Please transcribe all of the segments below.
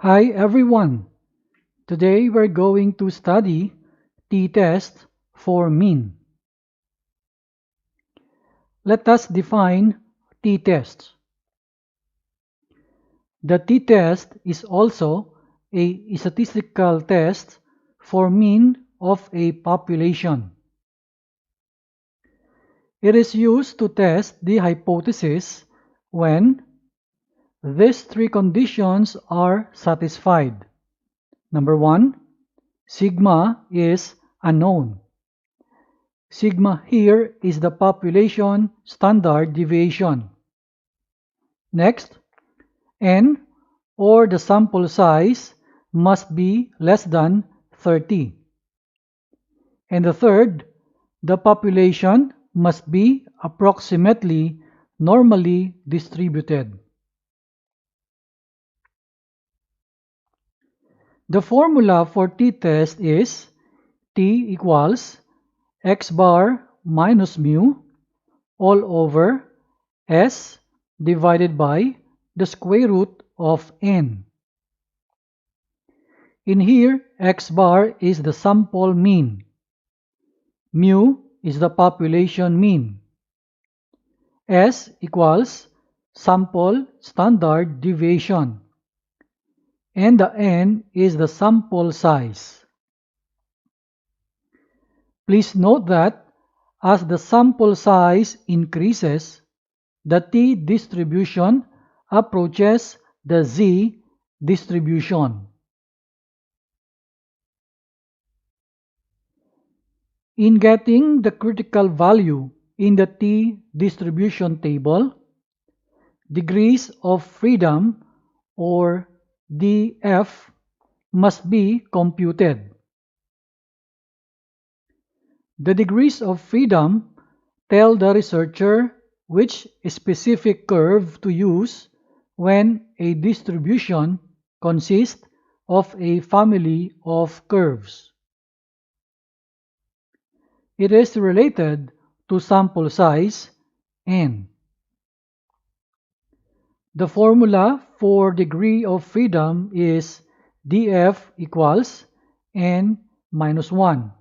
Hi everyone! Today we're going to study t-test for mean. Let us define t-test. The t-test is also a statistical test for mean of a population. It is used to test the hypothesis when these three conditions are satisfied. Number 1, sigma is unknown. Sigma here is the population standard deviation. Next, n, or the sample size, must be less than 30. And the third, the population must be approximately normally distributed. The formula for t-test is t equals x bar minus mu all over s divided by the square root of n. In here, x bar is the sample mean. Mu is the population mean. S equals sample standard deviation. And the n is the sample size. Please note that as the sample size increases, the t distribution approaches the z distribution. In getting the critical value in the t distribution table, degrees of freedom or df must be computed. The degrees of freedom tell the researcher which specific curve to use when a distribution consists of a family of curves. It is related to sample size n. The formula for degree of freedom is df equals n minus 1.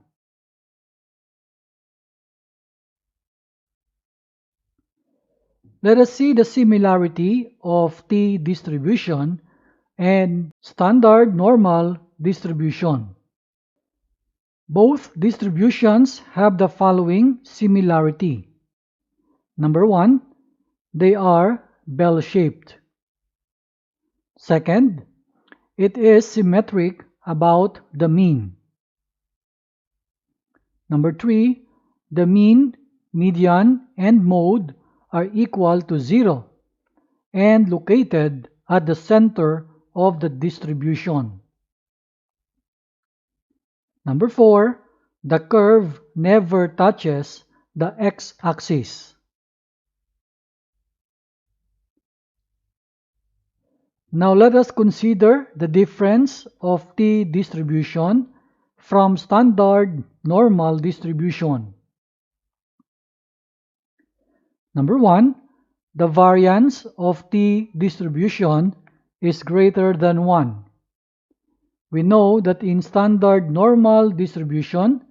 Let us see the similarity of t distribution and standard normal distribution. Both distributions have the following similarity. Number 1, they are bell-shaped. Second, it is symmetric about the mean. Number 3, the mean, median, and mode are equal to 0 and located at the center of the distribution. Number 4, the curve never touches the x-axis. Now let us consider the difference of t distribution from standard normal distribution. Number 1, the variance of t distribution is greater than 1. We know that in standard normal distribution,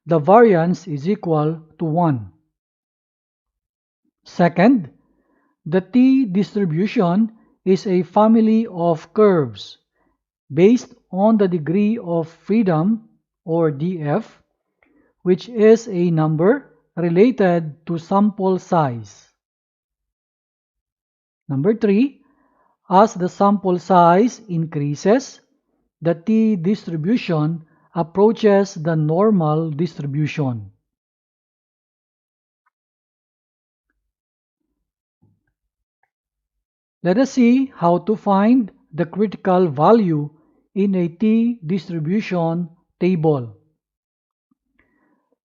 the variance is equal to 1. Second, the t distribution is a family of curves based on the degree of freedom or df, which is a number related to sample size. Number 3, as the sample size increases, the t distribution approaches the normal distribution. Let us see how to find the critical value in a t distribution table.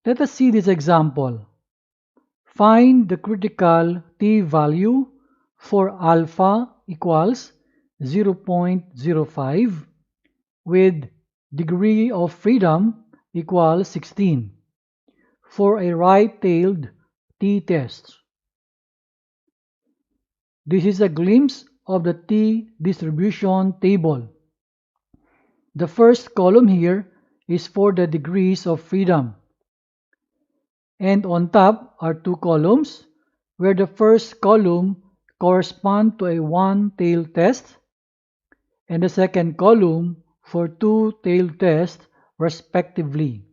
Let us see this example. Find the critical t value for alpha equals 0.05 with degree of freedom equals 16 for a right-tailed t-test. This is a glimpse of the t distribution table. The first column here is for the degrees of freedom. And on top are two columns, where the first column corresponds to a one-tailed test, and the second column for two-tailed tests respectively.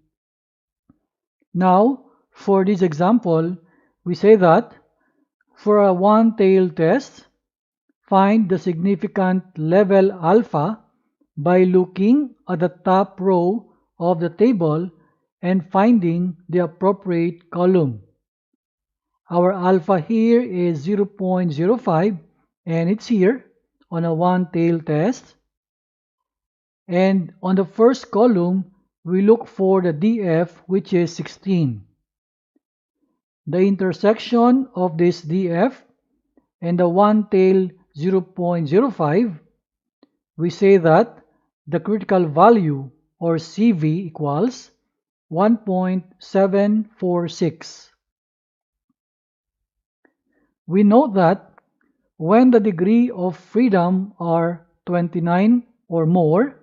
Now, for this example, we say that for a one-tailed test, find the significant level alpha by looking at the top row of the table and finding the appropriate column. Our alpha here is 0.05 and it's here on a one-tailed test. And on the first column, we look for the DF, which is 16. The intersection of this DF and the one-tail 0.05, we say that the critical value or CV equals 1.746. We note that when the degree of freedom are 29 or more,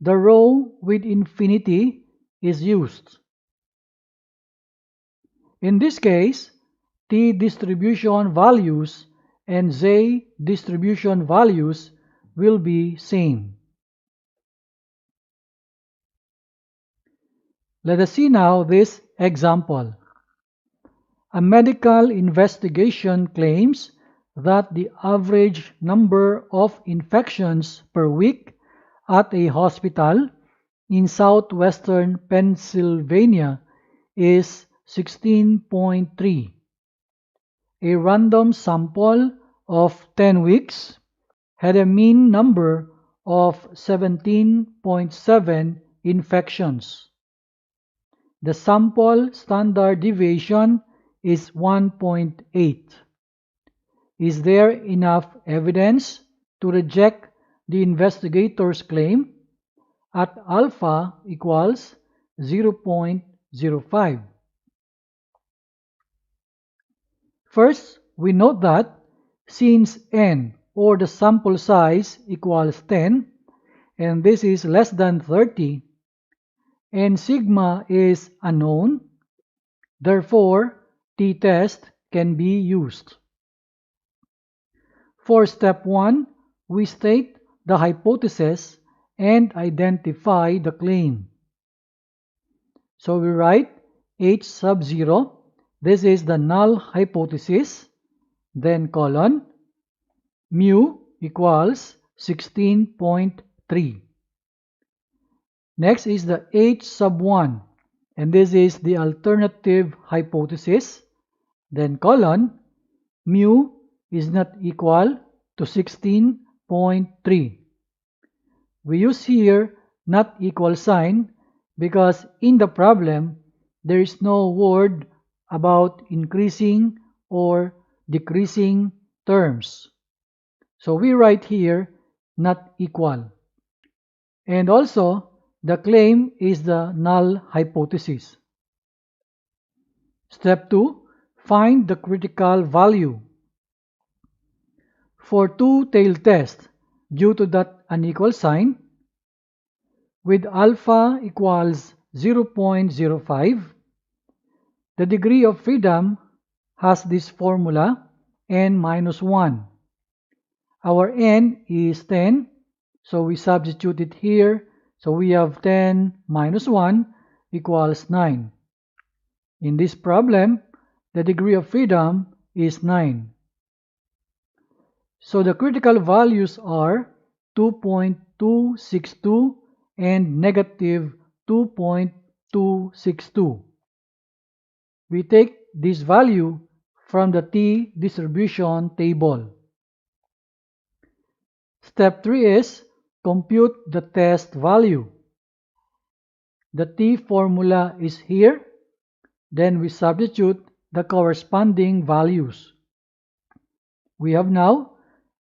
the row with infinity is used. In this case, T distribution values and Z distribution values will be same. Let us see now this example. A medical investigation claims that the average number of infections per week at a hospital in southwestern Pennsylvania is 16.3. A random sample of 10 weeks had a mean number of 17.7 infections. The sample standard deviation is 1.8. Is there enough evidence to reject the investigator's claim at alpha equals 0.05? First, we note that since n or the sample size equals 10 and this is less than 30 and sigma is unknown, therefore t-test can be used. For step 1, we state the hypothesis and identify the claim. So we write H sub 0, this is the null hypothesis, then colon, mu equals 16.3. Next is the H sub 1, and this is the alternative hypothesis, then colon, mu is not equal to 16.3. We use here not equal sign because in the problem there is no word about increasing or decreasing terms. So we write here not equal. And also the claim is the null hypothesis. Step 2, find the critical value. For two-tailed test, due to that unequal sign, with alpha equals 0.05, the degree of freedom has this formula n minus 1. Our n is 10, so we substitute it here. So we have 10 minus 1 equals 9. In this problem, the degree of freedom is 9. So the critical values are 2.262 and negative 2.262. We take this value from the T distribution table. Step 3 is compute the test value. The T formula is here. Then we substitute the corresponding values. We have now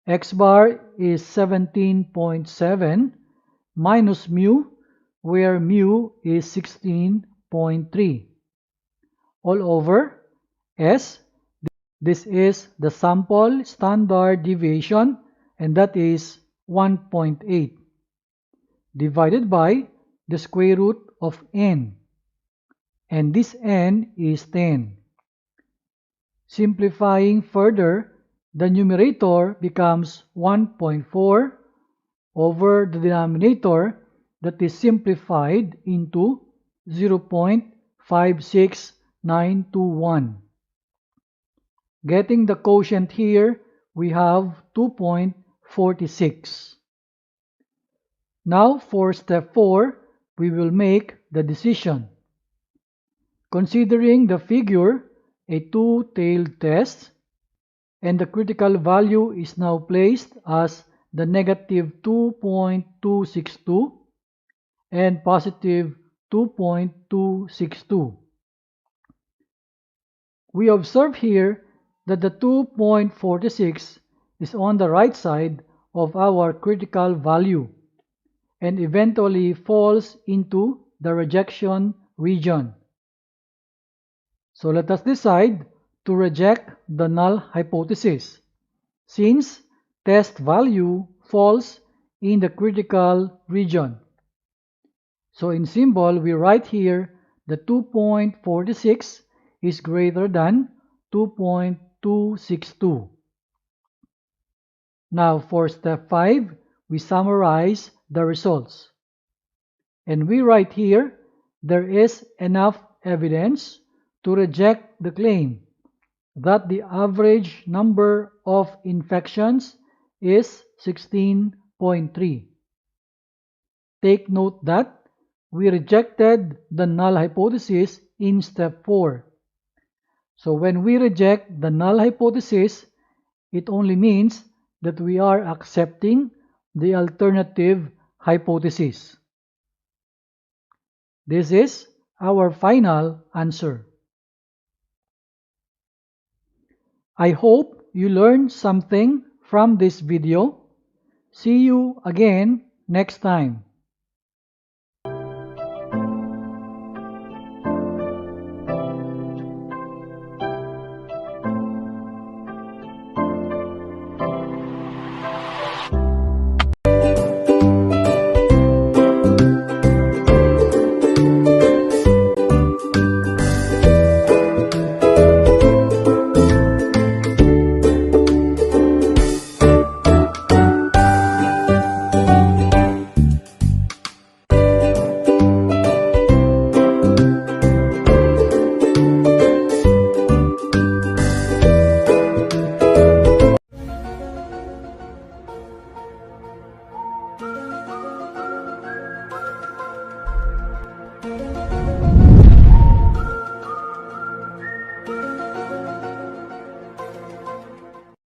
x bar is 17.7 minus mu, where mu is 16.3. All over S, this is the sample standard deviation, and that is 1.8. divided by the square root of n, and this n is 10. Simplifying further, the numerator becomes 1.4 over the denominator that is simplified into 0.56921. Getting the quotient here, we have 2.46. Now for step 4, we will make the decision. Considering the figure a two-tailed test, and the critical value is now placed as the negative 2.262 and positive 2.262. We observe here that the 2.46 is on the right side of our critical value and eventually falls into the rejection region. So let us decide to reject the null hypothesis, since test value falls in the critical region. So in symbol, we write here the 2.46 is greater than 2.262. Now for step 5, we summarize the results. And we write here, there is enough evidence to reject the claim that the average number of infections is 16.3. Take note that we rejected the null hypothesis in step 4. So when we reject the null hypothesis, it only means that we are accepting the alternative hypothesis. This is our final answer. I hope you learned something from this video. See you again next time.